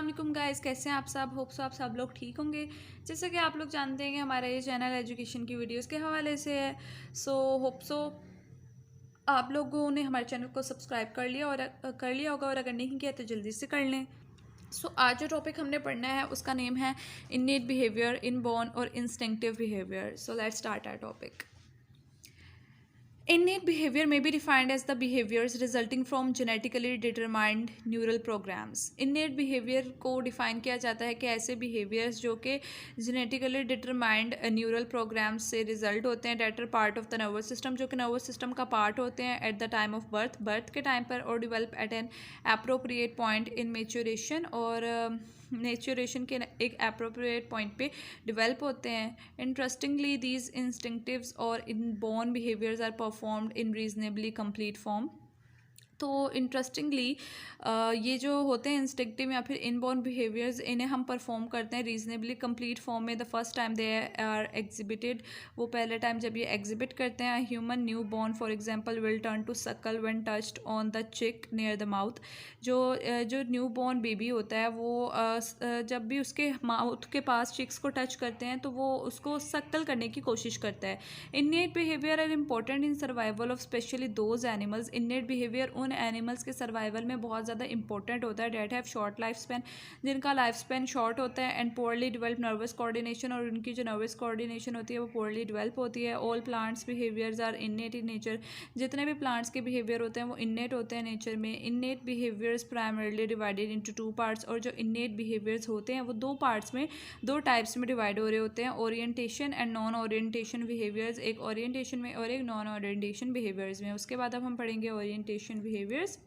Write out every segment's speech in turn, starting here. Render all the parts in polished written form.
अस्सलाम वालेकुम गाइस, कैसे हैं आप सब। होप सो आप सब लोग ठीक होंगे। जैसे कि आप लोग जानते हैं कि हमारा ये चैनल एजुकेशन की वीडियोस के हवाले से है। सो होप सो आप लोगों ने हमारे चैनल को सब्सक्राइब कर लिया होगा, और अगर नहीं किया तो जल्दी से कर लें। सो आज जो टॉपिक हमने पढ़ना है उसका नेम है इननेट बिहेवियर, इनबॉर्न और instinctive behaviour. So let's start our topic. Innate behavior may be defined as the behaviors resulting from genetically determined neural programs. Innate behavior को डिफ़ाइन किया जाता है कि ऐसे behaviors जो कि genetically determined neural programs से result होते हैं that are part of the nervous system, जो कि nervous system का part होते हैं at the time of birth के टाइम पर, और develop at an appropriate point in maturation, और नेचुरेशन के एक अप्रोप्रिएट पॉइंट पे डिवेल्प होते हैं। इंटरेस्टिंगली दीज इंस्टिंक्टिव्स और inborn behaviours are performed in reasonably complete form. तो इंटरेस्टिंगली ये जो होते हैं इंस्टिंक्टिव या फिर इनबॉर्न बिहेवियर्स, इन्हें हम परफॉर्म करते हैं रीजनेबली कंप्लीट फॉर्म में the first time they are exhibited. वो पहले टाइम जब ये एग्जिबिट करते हैं। Human newborn for example will turn to suckle when touched on the cheek near the mouth. जो न्यू बॉर्न बेबी होता है वो जब भी उसके माउथ के पास चिक्स को टच करते हैं तो वो उसको सकल करने की कोशिश करता है। Innate behaviour are important in survival of specially those animals. Innate behaviour उन एनिमल्स के सर्वाइवल में बहुत ज़्यादा इंपॉर्टेंट होता है that have short life span, जिनका लाइफ स्पैन शॉर्ट होता है, and poorly develop nervous coordination, और उनकी जो नर्वस कोऑर्डिनेशन होती है वो पोअरली डिवेल्प होती है। All plants behaviours are innate in nature. जितने भी प्लांट्स के बिहेवियर होते हैं वो इननेट होते हैं नेचर में। Innate behaviours primarily divided into two parts, और जो इननेट बिहेवियर्स होते हैं वो दो पार्ट्स में, दो टाइप्स में डिवाइड हो रहे होते हैं, orientation and non orientation behaviours. एक ओरिएंटेशन में और एक नॉन ओरिएंटेशन बिहेवियर्स में। उसके बाद अब हम पढ़ेंगे orientation behaviours.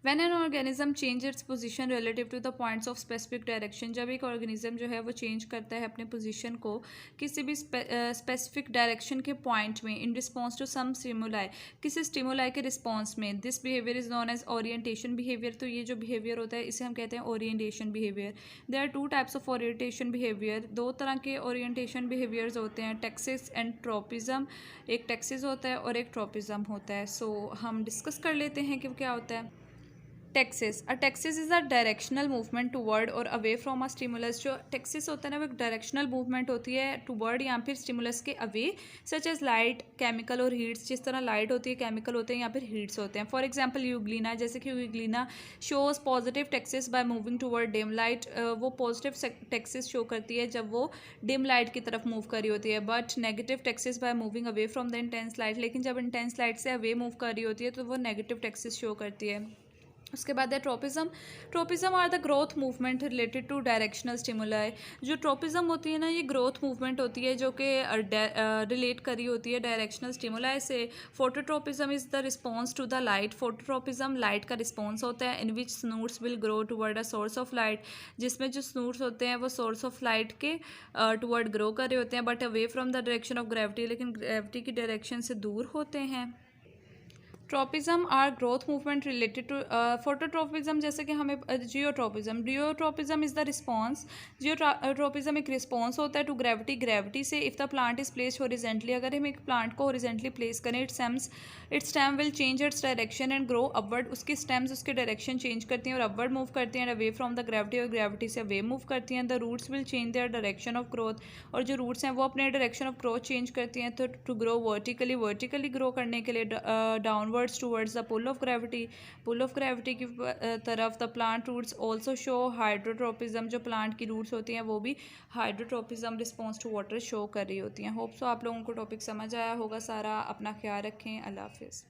When an organism changes its position relative to the points of specific direction, जब एक organism जो है वो change करता है अपने position को किसी भी specific direction के point में in response to some stimuli, किसी stimuli के response में, this behavior is known as orientation behavior। तो ये जो behavior होता है इसे हम कहते हैं orientation behavior। There are two types of orientation behavior। दो तरह के orientation behaviors होते हैं, taxis and tropism। एक taxis होता है और एक tropism होता है। So हम discuss कर लेते हैं कि क्या होता है। Texas. A Texas is a directional movement toward और अवे फ्रॉम अ स्टिमुलस। जो टेक्सिस होता है ना वो एक डायरेक्शनल मूवमेंट होती है टूवर्ड या फिर स्टिमुलस के away, such as light, chemical और हीट्स। जिस तरह लाइट होती है, केमिकल होते हैं या फिर हीट्स होते हैं। फॉर एग्जांपल यूग्लिना, जैसे कि Euglena shows positive Texas by moving toward dim light. वो पॉजिटिव टेक्सिस शो करती है जब वो डिम लाइट की तरफ मूव कर रही होती है, but negative Texas by moving away from the intense light. लेकिन जब इंटेंस लाइट से अवे मूव कर रही होती है तो वो नेगेटिव टेक्सिस शो करती है। उसके बाद है tropism. Tropism are the growth movement related to directional stimuli. जो ट्रोपिज्म होती है ना ये ग्रोथ मूवमेंट होती है जो कि रिलेट करी होती है डायरेक्शनल स्टिमुलाई से। Phototropism is the response to the light. Phototropism light का रिस्पॉन्स होता है। In which shoots will grow toward a source of light. जिसमें जो स्नूट्स होते हैं वो सोर्स ऑफ लाइट के टूवर्ड ग्रो कर रहे होते हैं, but away from the direction of gravity, लेकिन ग्रेविटी की डायरेक्शन से दूर होते हैं। Tropism are growth movement related to phototropism, जैसे कि हमें geotropism. Geotropism is the response. Geotropism एक रिस्पॉन्स होता है टू ग्रेविटी, ग्रेविटी से। If the plant is place horizontally, अगर हम एक प्लांट को हॉरिजेंटली प्लेस करें, its stem will change its direction and grow upward. उसकी स्टेम्स उसके डायरेक्शन चेंज करती हैं और अपवर्ड मूव करती हैं, अवे फ्रॉम द ग्रेविटी, और ग्रेविटी से अवे मूव करती हैं। The roots will change their direction of growth, और जो रूट्स हैं वो अपने डायरेक्शन ऑफ ग्रोथ चेंज करती हैं। तो to grow vertically, vertically grow करने के लिए downward towards the pull of gravity, pull of gravity की तरफ। The plant roots also show hydrotropism. जो प्लांट की रूट्स होती हैं वो भी hydrotropism response to water show कर रही होती हैं। होप सो आप लोगों को टॉपिक समझ आया होगा सारा। अपना ख्याल रखें। अल्लाह हाफिज़।